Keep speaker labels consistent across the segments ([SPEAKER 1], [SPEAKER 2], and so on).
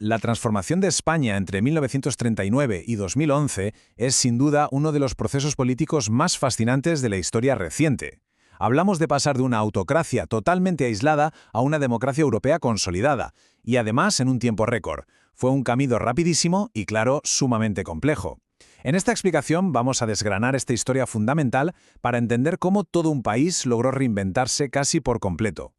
[SPEAKER 1] la transformación de España entre 1939 y 2011 es sin duda uno de los procesos políticos más fascinantes de la historia reciente. Hablamos de pasar de una autocracia totalmente aislada a una democracia europea consolidada, y además en un tiempo récord. Fue un camino rapidísimo y, claro, sumamente complejo. En esta explicación vamos a desgranar esta historia fundamental para entender cómo todo un país logró reinventarse casi por completo.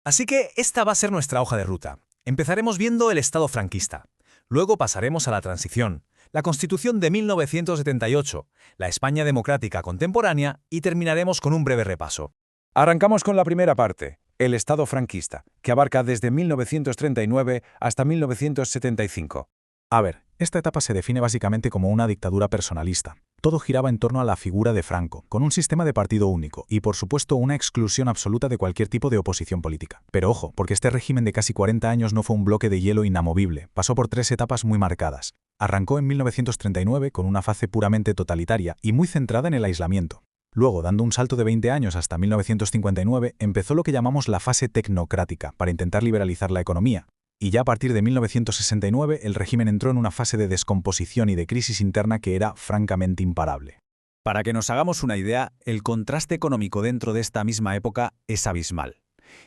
[SPEAKER 2] Así que esta va a ser nuestra hoja de ruta. Empezaremos viendo el Estado franquista. Luego pasaremos a la transición, la Constitución de 1978, la España democrática contemporánea y terminaremos con un breve repaso.
[SPEAKER 1] Arrancamos con la primera parte, el Estado franquista, que abarca desde 1939 hasta 1975.
[SPEAKER 3] A ver, esta etapa se define básicamente como una dictadura personalista. Todo giraba en torno a la figura de Franco, con un sistema de partido único y, por supuesto, una exclusión absoluta de cualquier tipo de oposición política. Pero ojo, porque este régimen de casi 40 años no fue un bloque de hielo inamovible, pasó por 3 etapas muy marcadas. Arrancó en 1939 con una fase puramente totalitaria y muy centrada en el aislamiento. Luego, dando un salto de 20 años hasta 1959, empezó lo que llamamos la fase tecnocrática, para intentar liberalizar la economía. Y ya a partir de 1969 el régimen entró en una fase de descomposición y de crisis interna que era francamente imparable.
[SPEAKER 2] Para que nos hagamos una idea, el contraste económico dentro de esta misma época es abismal.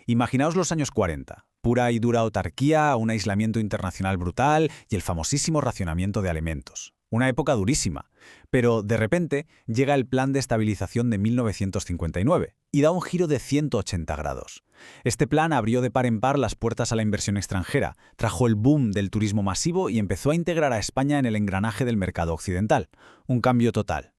[SPEAKER 2] Imaginaos los años 40, pura y dura autarquía, un aislamiento internacional brutal y el famosísimo racionamiento de alimentos. Una época durísima, pero de repente llega el Plan de Estabilización de 1959 y da un giro de 180 grados. Este plan abrió de par en par las puertas a la inversión extranjera, trajo el boom del turismo masivo y empezó a integrar a España en el engranaje del mercado occidental. Un cambio total.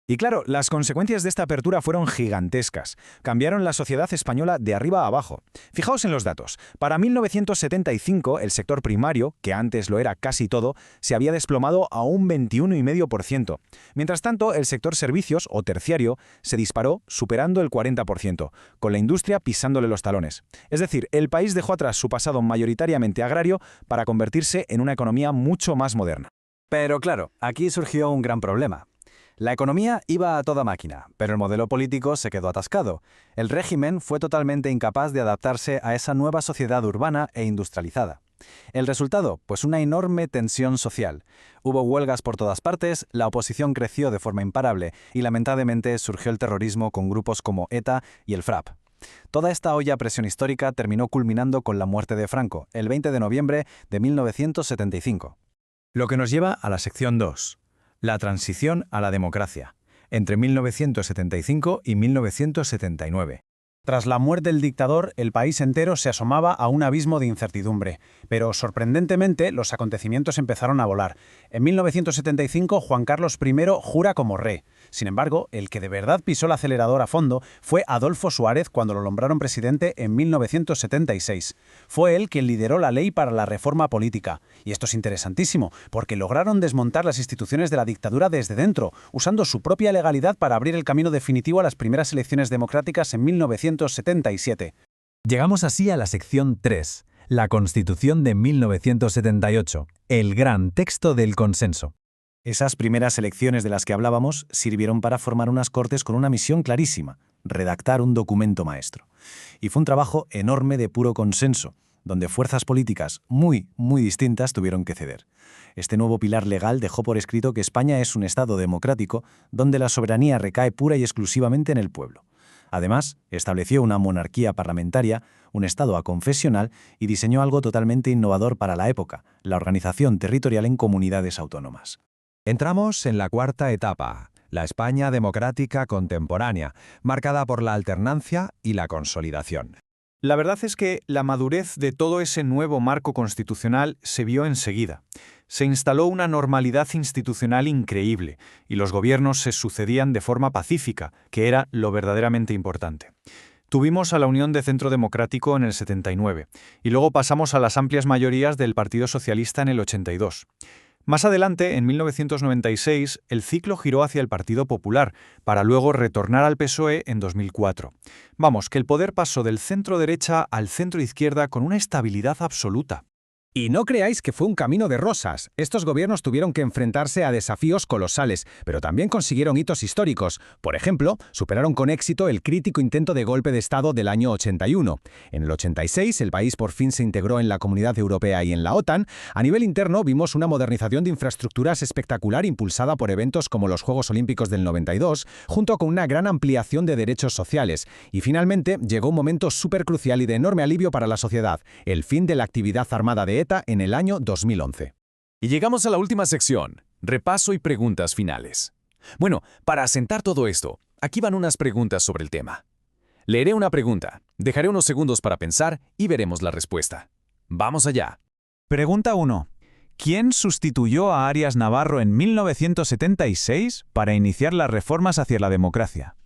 [SPEAKER 1] Y claro, las consecuencias de esta apertura fueron gigantescas. Cambiaron la sociedad española de arriba a abajo. Fijaos en los datos. Para 1975, el sector primario, que antes lo era casi todo, se había desplomado a un 21,5%. Mientras tanto, el sector servicios, o terciario, se disparó, superando el 40%, con la industria pisándole los talones. Es decir, el país dejó atrás su pasado mayoritariamente agrario para convertirse en una economía mucho más moderna.
[SPEAKER 4] Pero claro, aquí surgió un gran problema. La economía iba a toda máquina, pero el modelo político se quedó atascado. El régimen fue totalmente incapaz de adaptarse a esa nueva sociedad urbana e industrializada. ¿El resultado? Pues una enorme tensión social. Hubo huelgas por todas partes, la oposición creció de forma imparable y lamentablemente surgió el terrorismo con grupos como ETA y el FRAP. Toda esta olla a presión histórica terminó culminando con la muerte de Franco, el 20 de noviembre de 1975.
[SPEAKER 2] Lo que nos lleva a la sección 2. La transición a la democracia, entre 1975 y 1979.
[SPEAKER 5] Tras la muerte del dictador, el país entero se asomaba a un abismo de incertidumbre, pero sorprendentemente los acontecimientos empezaron a volar. En 1975, Juan Carlos I jura como rey. Sin embargo, el que de verdad pisó el acelerador a fondo fue Adolfo Suárez cuando lo nombraron presidente en 1976. Fue él quien lideró la ley para la reforma política. Y esto es interesantísimo, porque lograron desmontar las instituciones de la dictadura desde dentro, usando su propia legalidad para abrir el camino definitivo a las primeras elecciones democráticas en 1977.
[SPEAKER 2] Llegamos así a la sección 3, la Constitución de 1978, el gran texto del consenso.
[SPEAKER 4] Esas primeras elecciones de las que hablábamos sirvieron para formar unas Cortes con una misión clarísima: redactar un documento maestro. Y fue un trabajo enorme de puro consenso, donde fuerzas políticas muy distintas tuvieron que ceder. Este nuevo pilar legal dejó por escrito que España es un Estado democrático donde la soberanía recae pura y exclusivamente en el pueblo. Además, estableció una monarquía parlamentaria, un Estado aconfesional y diseñó algo totalmente innovador para la época: la organización territorial en comunidades autónomas.
[SPEAKER 6] Entramos en la cuarta etapa, la España democrática contemporánea, marcada por la alternancia y la consolidación.
[SPEAKER 7] La verdad es que la madurez de todo ese nuevo marco constitucional se vio enseguida. Se instaló una normalidad institucional increíble y los gobiernos se sucedían de forma pacífica, que era lo verdaderamente importante. Tuvimos a la Unión de Centro Democrático en el 79 y luego pasamos a las amplias mayorías del Partido Socialista en el 82. Más adelante, en 1996, el ciclo giró hacia el Partido Popular, para luego retornar al PSOE en 2004. Vamos, que el poder pasó del centro-derecha al centro-izquierda con una estabilidad absoluta.
[SPEAKER 8] Y no creáis que fue un camino de rosas. Estos gobiernos tuvieron que enfrentarse a desafíos colosales, pero también consiguieron hitos históricos. Por ejemplo, superaron con éxito el crítico intento de golpe de Estado del año 81. En el 86, el país por fin se integró en la Comunidad Europea y en la OTAN. A nivel interno, vimos una modernización de infraestructuras espectacular impulsada por eventos como los Juegos Olímpicos del 92, junto con una gran ampliación de derechos sociales. Y finalmente, llegó un momento súper crucial y de enorme alivio para la sociedad: el fin de la actividad armada de ETA en el año 2011.
[SPEAKER 9] Y llegamos a la última sección, repaso y preguntas finales. Bueno, para asentar todo esto, aquí van unas preguntas sobre el tema. Leeré una pregunta, dejaré unos segundos para pensar y veremos la respuesta. ¡Vamos allá!
[SPEAKER 2] Pregunta 1. ¿Quién sustituyó a Arias Navarro en 1976 para iniciar las reformas hacia la democracia?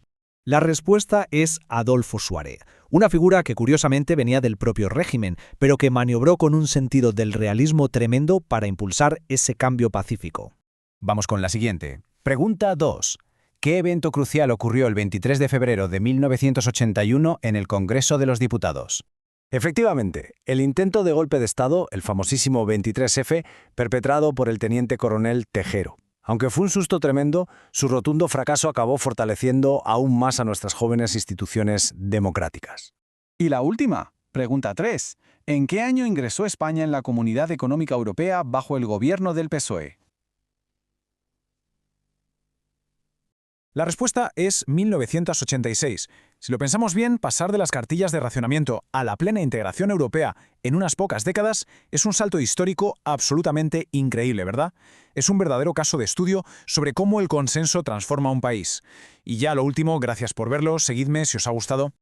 [SPEAKER 10] La respuesta es Adolfo Suárez, una figura que curiosamente venía del propio régimen, pero que maniobró con un sentido del realismo tremendo para impulsar ese cambio pacífico.
[SPEAKER 4] Vamos con la siguiente. Pregunta 2. ¿Qué evento crucial ocurrió el 23 de febrero de 1981 en el Congreso de los Diputados? Efectivamente, el intento de golpe de Estado, el famosísimo 23F, perpetrado por el teniente coronel Tejero. Aunque fue un susto tremendo, su rotundo fracaso acabó fortaleciendo aún más a nuestras jóvenes instituciones democráticas.
[SPEAKER 11] Y la última, pregunta 3. ¿En qué año ingresó España en la Comunidad Económica Europea bajo el gobierno del PSOE?
[SPEAKER 1] La respuesta es 1986. Si lo pensamos bien, pasar de las cartillas de racionamiento a la plena integración europea en unas pocas décadas es un salto histórico absolutamente increíble, ¿verdad? Es un verdadero caso de estudio sobre cómo el consenso transforma un país. Y ya lo último, gracias por verlo, seguidme si os ha gustado.